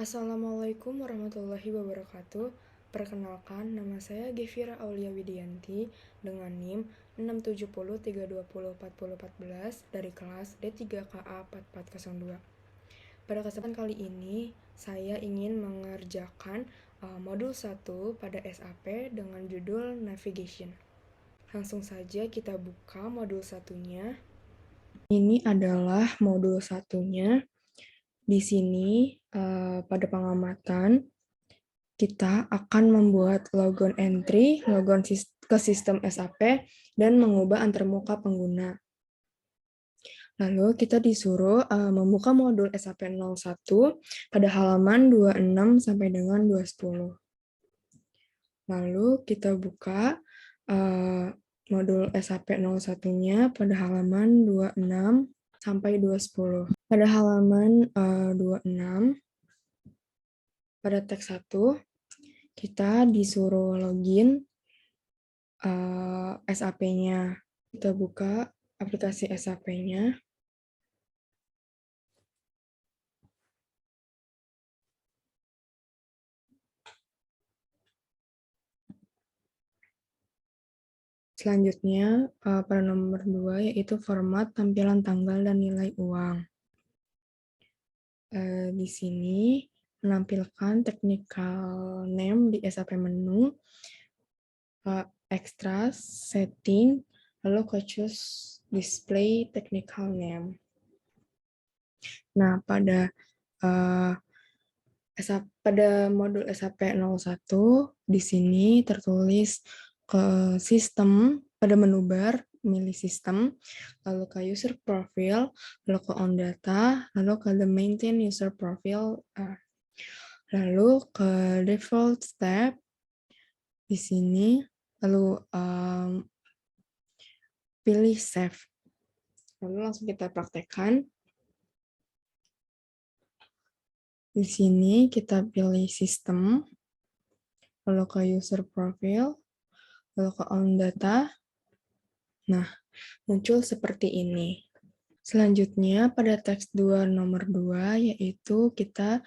Assalamualaikum warahmatullahi wabarakatuh. Perkenalkan, nama saya Gevira Aulia Widianti dengan NIM 670320414 dari kelas D3KA 4402. Pada kesempatan kali ini, saya ingin mengerjakan modul 1 pada SAP dengan judul Navigation. Langsung saja kita buka modul satunya. Ini adalah modul satunya. Di sini pada pengamatan kita akan membuat logon entry, logon ke sistem SAP, dan mengubah antarmuka pengguna. Lalu kita disuruh membuka modul SAP 01 pada halaman 26 sampai dengan 210. Lalu kita buka modul SAP 01-nya pada halaman 26 sampai 210. Pada halaman 26, pada teks 1, kita disuruh login SAP-nya. Kita buka aplikasi SAP-nya. Selanjutnya, pada nomor 2, yaitu format tampilan tanggal dan nilai uang. Di sini menampilkan technical name di SAP menu, extras, setting, lalu ke choose display technical name. Nah, pada modul SAP 01, di sini tertulis ke sistem, pada menu bar, milih sistem, lalu ke user profile, lalu ke on data, lalu ke the maintain user profile, lalu ke default step, di sini, lalu pilih save. Lalu langsung kita praktekkan. Di sini kita pilih sistem, lalu ke user profile, lalu ke on data. Nah, muncul seperti ini. Selanjutnya pada teks 2 nomor 2, yaitu kita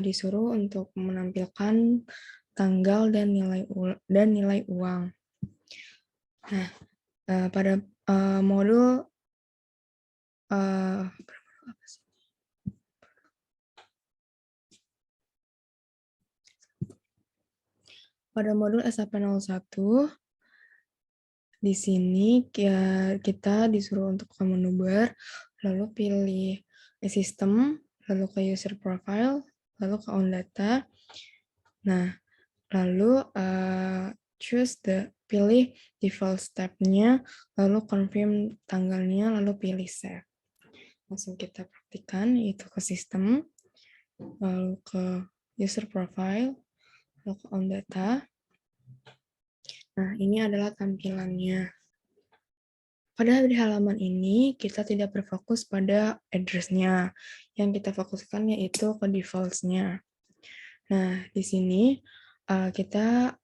disuruh untuk menampilkan tanggal dan nilai uang. Nah, pada modul SAP 01, di sini kita disuruh untuk ke menu bar, lalu pilih sistem, lalu ke user profile, lalu ke on data. Nah, lalu pilih default step-nya, lalu confirm tanggalnya, lalu pilih save. Langsung kita praktikan, yaitu ke sistem, lalu ke user profile, lalu ke on data. Nah, ini adalah tampilannya. Pada di halaman ini, kita tidak berfokus pada address-nya. Yang kita fokuskan yaitu ke defaults-nya. Nah, di sini kita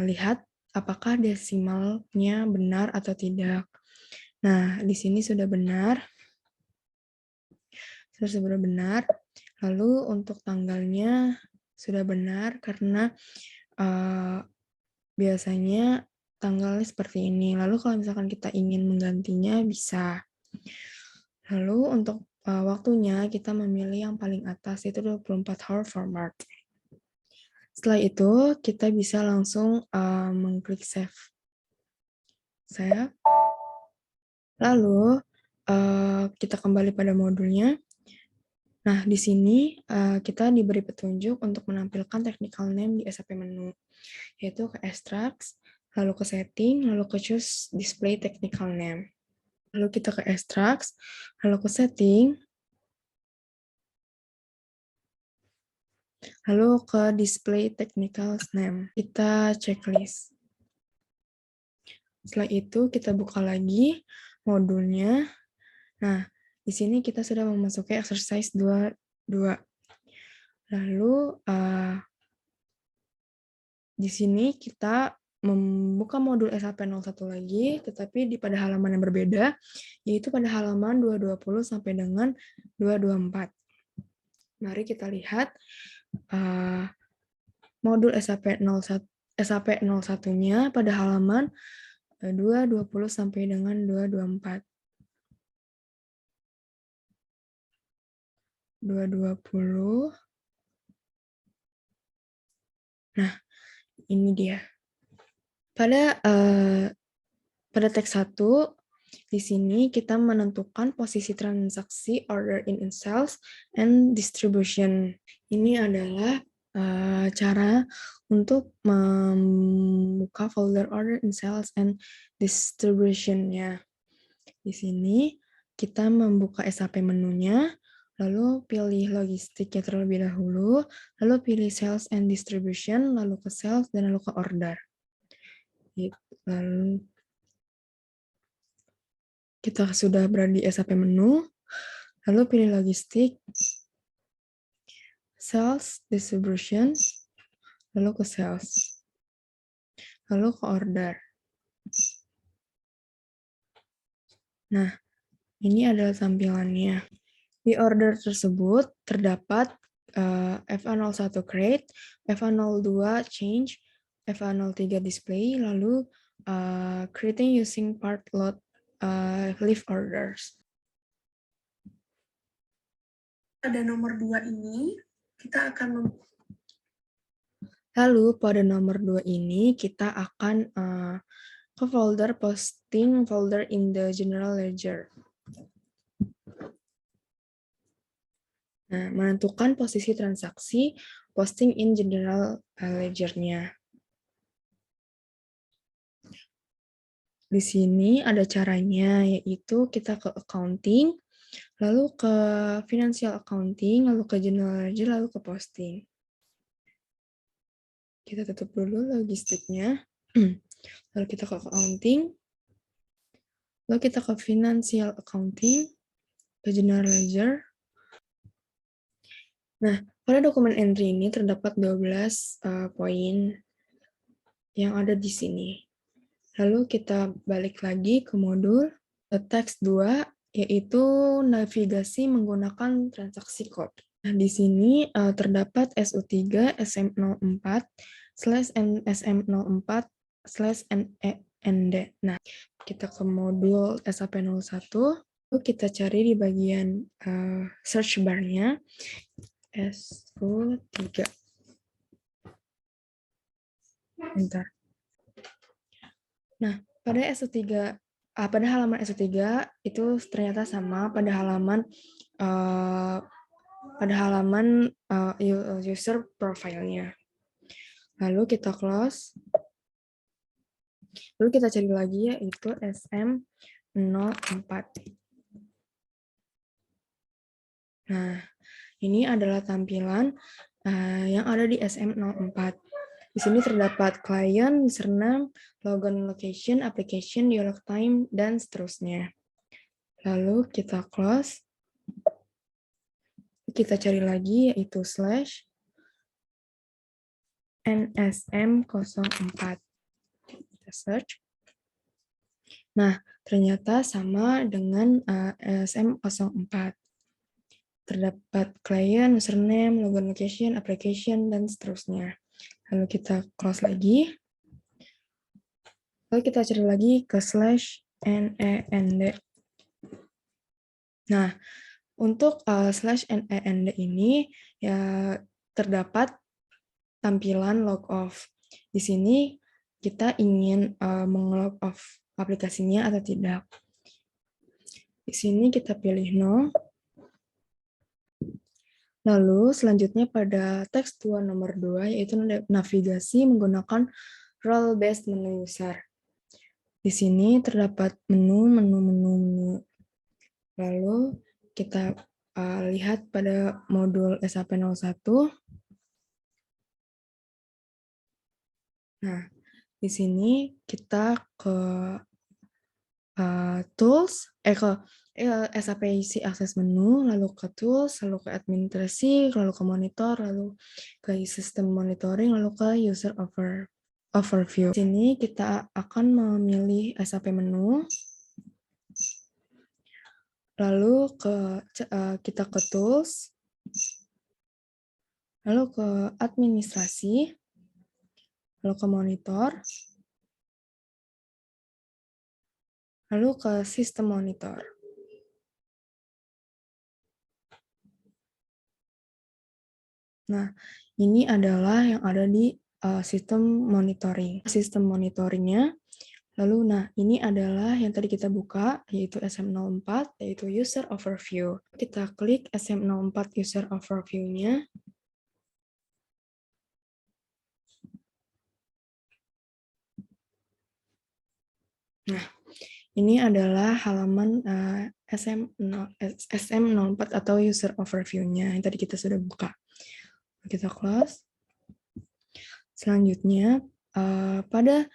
lihat apakah desimalnya benar atau tidak. Nah, di sini sudah benar. Sudah benar. Lalu untuk tanggalnya sudah benar karena biasanya tanggalnya seperti ini. Lalu kalau misalkan kita ingin menggantinya bisa. Lalu untuk waktunya kita memilih yang paling atas, yaitu 24 hour format. Setelah itu kita bisa langsung mengklik save. Lalu kita kembali pada modulnya. Nah, di sini kita diberi petunjuk untuk menampilkan technical name di SAP menu, yaitu ke extracts, lalu ke setting, lalu ke choose display technical name. Lalu kita ke extracts, lalu ke setting, lalu ke display technical name. Kita checklist. Setelah itu kita buka lagi modulnya. Nah, di sini kita sudah memasuki exercise 2. Lalu di sini kita membuka modul SAP 01 lagi, tetapi pada halaman yang berbeda, yaitu pada halaman 220 sampai dengan 224. Mari kita lihat modul SAP01-nya pada halaman 220 sampai dengan 224. 220. Nah, ini dia. Pada teks 1, di sini kita menentukan posisi transaksi order in sales and distribution. Ini adalah cara untuk membuka folder order in sales and distribution-nya. Di sini kita membuka SAP menunya, lalu pilih logistiknya terlebih dahulu, lalu pilih sales and distribution, lalu ke sales, dan lalu ke order. Lalu kita sudah berada di SAP menu, lalu pilih logistik, sales, distribution, lalu ke sales, lalu ke order. Nah, ini adalah tampilannya. Di order tersebut terdapat FA01 create, FA02 change, FA03 display, lalu creating using part load leave orders. Pada nomor 2 ini, kita akan Lalu pada nomor 2 ini kita akan ke folder posting folder in the general ledger. Nah, menentukan posisi transaksi posting in general ledger-nya. Di sini ada caranya, yaitu kita ke accounting, lalu ke financial accounting, lalu ke general ledger, lalu ke posting. Kita tutup dulu logistiknya. Lalu kita ke accounting, lalu kita ke financial accounting, ke general ledger. Nah, pada dokumen entry ini terdapat 12 poin yang ada di sini. Lalu kita balik lagi ke modul teks 2, yaitu navigasi menggunakan transaksi code. Nah, di sini terdapat SU3 SM04 SM04 NEND. Nah, kita ke modul SAP01, lalu kita cari di bagian search bar-nya SU3. Bentar. Nah, pada SU3, pada halaman SU3 itu ternyata sama pada halaman user profile-nya. Lalu kita close. Lalu kita cari lagi yaitu SM04. Nah, ini adalah tampilan yang ada di SM04. Di sini terdapat client, username, login location, application, dialog time, dan seterusnya. Lalu kita close. Kita cari lagi yaitu slash NSM04. Kita search. Nah, ternyata sama dengan SM04. Terdapat client, username, login location, application, dan seterusnya. Lalu kita close lagi. Lalu kita cari lagi ke slash NEND. Nah, untuk slash NEND ini ya terdapat tampilan log off. Di sini kita ingin meng-log off aplikasinya atau tidak. Di sini kita pilih no. Lalu selanjutnya pada teks 2 nomor 2 yaitu navigasi menggunakan role-based menu user. Di sini terdapat menu. Lalu kita lihat pada modul SAP01. Nah, di sini kita ke tools, ke SAP isi akses menu, lalu ke tools, lalu ke administrasi, lalu ke monitor, lalu ke sistem monitoring, lalu ke user overview. Di sini kita akan memilih SAP menu, lalu kita ke tools, lalu ke administrasi, lalu ke monitor, lalu ke sistem monitor. Nah, ini adalah yang ada di sistem monitoring. Sistem monitoringnya, lalu nah ini adalah yang tadi kita buka, yaitu SM04, yaitu User Overview. Kita klik SM04 User Overview-nya. Nah, ini adalah halaman SM04 atau User Overview-nya yang tadi kita sudah buka. Kita close. Selanjutnya, pada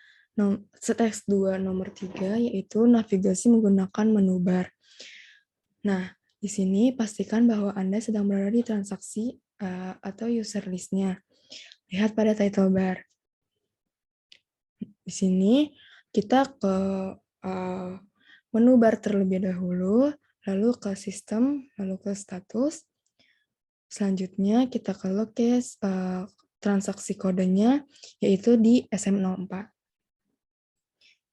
teks 2 nomor 3, yaitu navigasi menggunakan menu bar. Nah, di sini pastikan bahwa Anda sedang berada di transaksi atau user list-nya. Lihat pada title bar. Di sini kita ke menu bar terlebih dahulu, lalu ke sistem, lalu ke status. Selanjutnya kita ke locate transaksi kodenya, yaitu di SM04.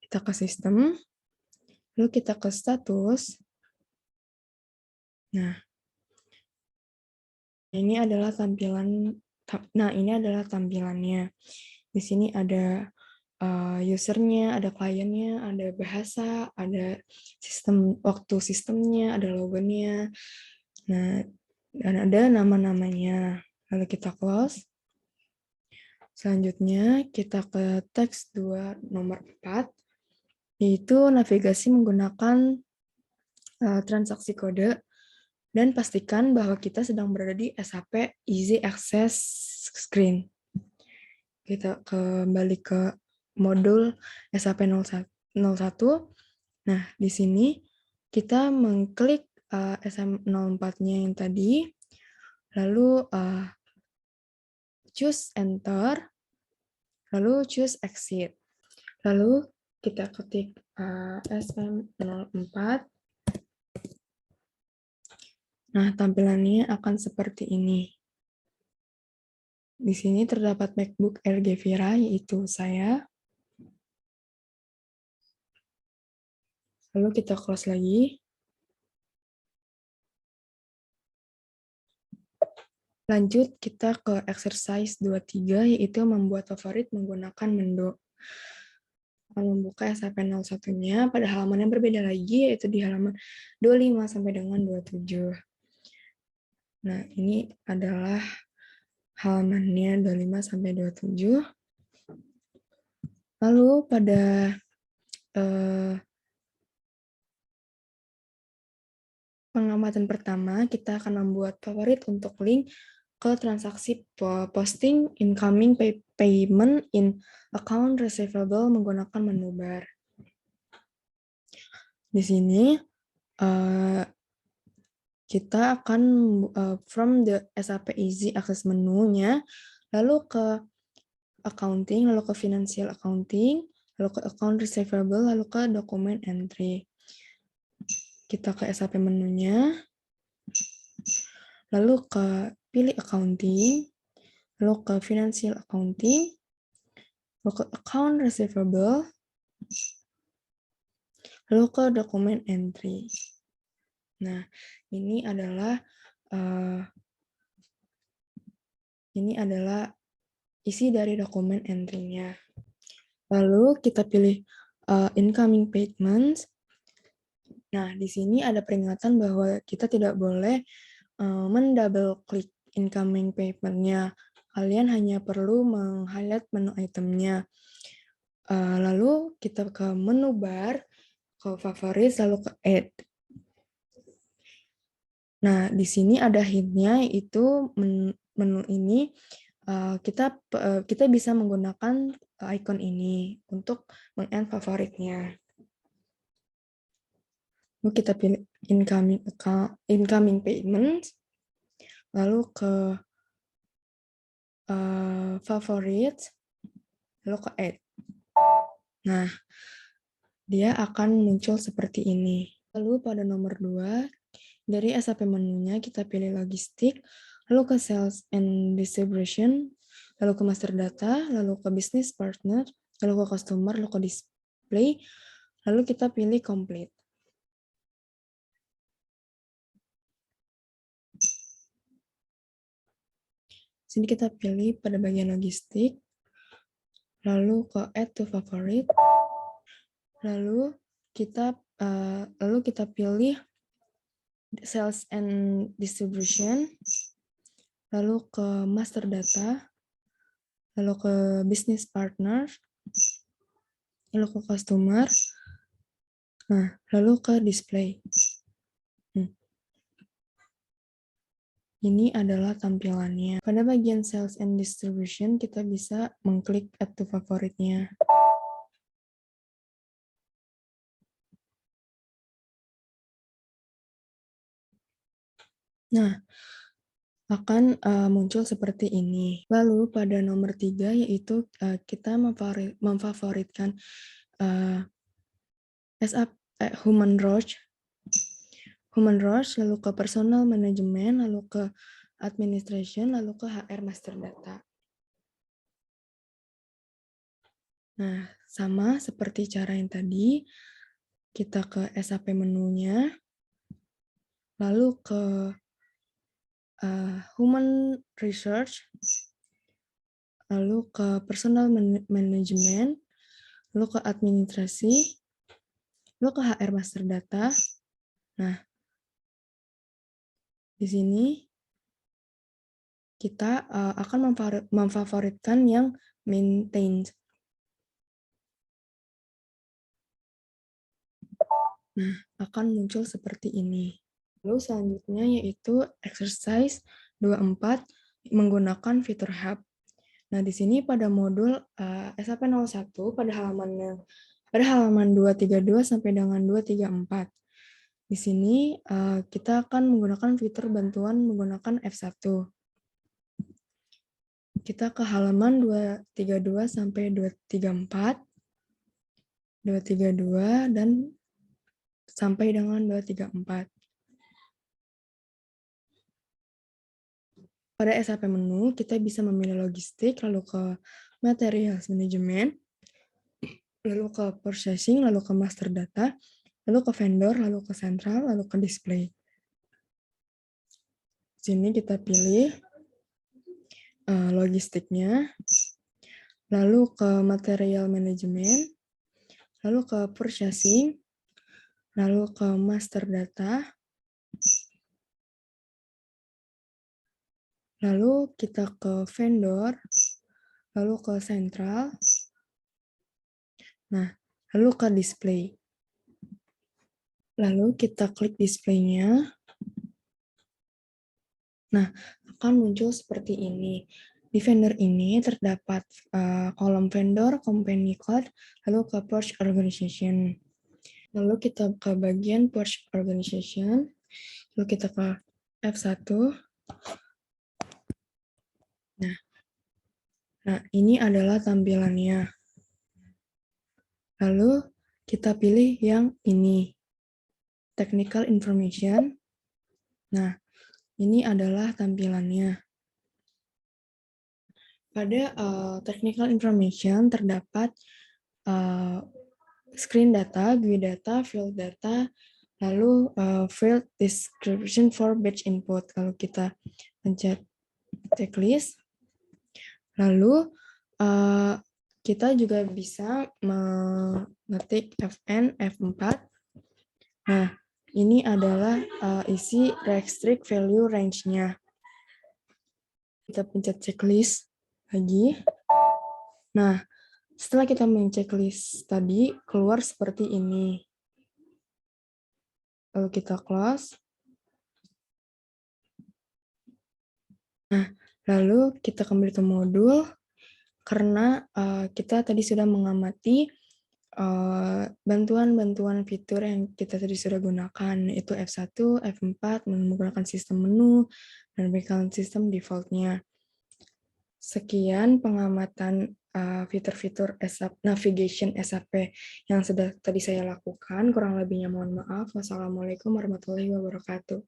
Kita ke sistem, lalu kita ke status. Nah, ini adalah tampilannya. Di sini ada usernya, ada kliennya, ada bahasa, ada waktu sistemnya, ada logonya. Nah, dan ada nama-namanya. Lalu kita close. Selanjutnya kita ke teks 2 nomor 4, yaitu navigasi menggunakan transaksi kode, dan pastikan bahwa kita sedang berada di SAP Easy Access Screen. Kita kembali ke modul SAP 01. Nah, di sini kita mengklik SM04-nya yang tadi, lalu choose Enter, lalu choose Exit. Lalu kita ketik SM04. Nah, tampilannya akan seperti ini. Di sini terdapat MacBook Air Gevira, yaitu saya. Lalu kita close lagi. Lanjut kita ke exercise 23, yaitu membuat favorit menggunakan Mendo. Akan membuka SAP 01-nya pada halaman yang berbeda lagi, yaitu di halaman 25 sampai dengan 27. Nah, ini adalah halamannya 25 sampai 27. Lalu pada pengamatan pertama, kita akan membuat favorit untuk link ke transaksi posting incoming payment in account receivable menggunakan menu bar. Di sini kita akan from the SAP Easy Access menu-nya, lalu ke accounting, lalu ke financial accounting, lalu ke account receivable, lalu ke document entry. Kita ke SAP menunya, lalu ke pilih accounting, lalu ke financial accounting, lalu ke account receivable, lalu ke document entry. Nah, ini adalah isi dari dokumen entry-nya. Lalu kita pilih incoming payments. Nah, di sini ada peringatan bahwa kita tidak boleh mendouble klik incoming payment-nya. Kalian hanya perlu meng-highlight menu itemnya. Lalu kita ke menu bar, ke favorit, lalu ke add. Nah, di sini ada hint-nya, yaitu menu ini kita bisa menggunakan icon ini untuk meng-add favoritnya. Lalu kita pilih incoming payment, lalu ke favorit, lalu ke add. Nah, dia akan muncul seperti ini. Lalu pada nomor 2, dari SAP menunya kita pilih logistik, lalu ke sales and distribution, lalu ke master data, lalu ke business partner, lalu ke customer, lalu ke display, lalu kita pilih complete. Sini kita pilih pada bagian logistik, lalu ke add to favorite, lalu kita pilih sales and distribution, lalu ke master data, lalu ke business partner, lalu ke customer, nah lalu ke display. Ini adalah tampilannya. Pada bagian sales and distribution, kita bisa mengklik add to favoritnya. Nah, akan muncul seperti ini. Lalu pada nomor 3, yaitu kita memfavoritkan human resource, lalu ke personal management, lalu ke administration, lalu ke HR master data. Nah, sama seperti cara yang tadi, kita ke SAP menunya, lalu ke human research, lalu ke personal management, lalu ke administrasi, lalu ke HR master data. Nah, di sini kita akan memfavoritkan yang maintained. Nah, akan muncul seperti ini. Lalu selanjutnya yaitu exercise 24 menggunakan fitur hub. Nah, di sini pada modul SAP 01 pada halaman 232 sampai dengan 234. Di sini kita akan menggunakan fitur bantuan menggunakan F1. Kita ke halaman 232 sampai 234, 232 dan sampai dengan 234. Pada SAP menu, kita bisa memilih logistik, lalu ke materials management, lalu ke processing, lalu ke master data, lalu ke vendor, lalu ke central, lalu ke display. Sini kita pilih logistiknya, lalu ke material management, lalu ke purchasing, lalu ke master data, lalu kita ke vendor, lalu ke central, nah, lalu ke display. Lalu kita klik display-nya. Nah, akan muncul seperti ini. Di vendor ini terdapat kolom vendor, company code, lalu ke purchase organization. Lalu kita ke bagian purchase organization, lalu kita ke F1. Nah, ini adalah tampilannya. Lalu kita pilih yang ini, technical information. Nah, ini adalah tampilannya. Pada technical information terdapat screen data, GUI data, field data, lalu field description for batch input. Kalau kita pencet checklist, lalu kita juga bisa mengetik Fn, F4. Nah, ini adalah isi restrict value range-nya. Kita pencet checklist lagi. Nah, setelah kita men-checklist tadi, keluar seperti ini. Lalu kita close. Nah, lalu kita kembali ke modul, karena kita tadi sudah mengamati bantuan-bantuan fitur yang kita tadi sudah gunakan, yaitu F1, F4, menggunakan sistem menu, dan background system default-nya. Sekian pengamatan fitur-fitur navigation SAP yang sudah tadi saya lakukan. Kurang lebihnya mohon maaf. Wassalamualaikum warahmatullahi wabarakatuh.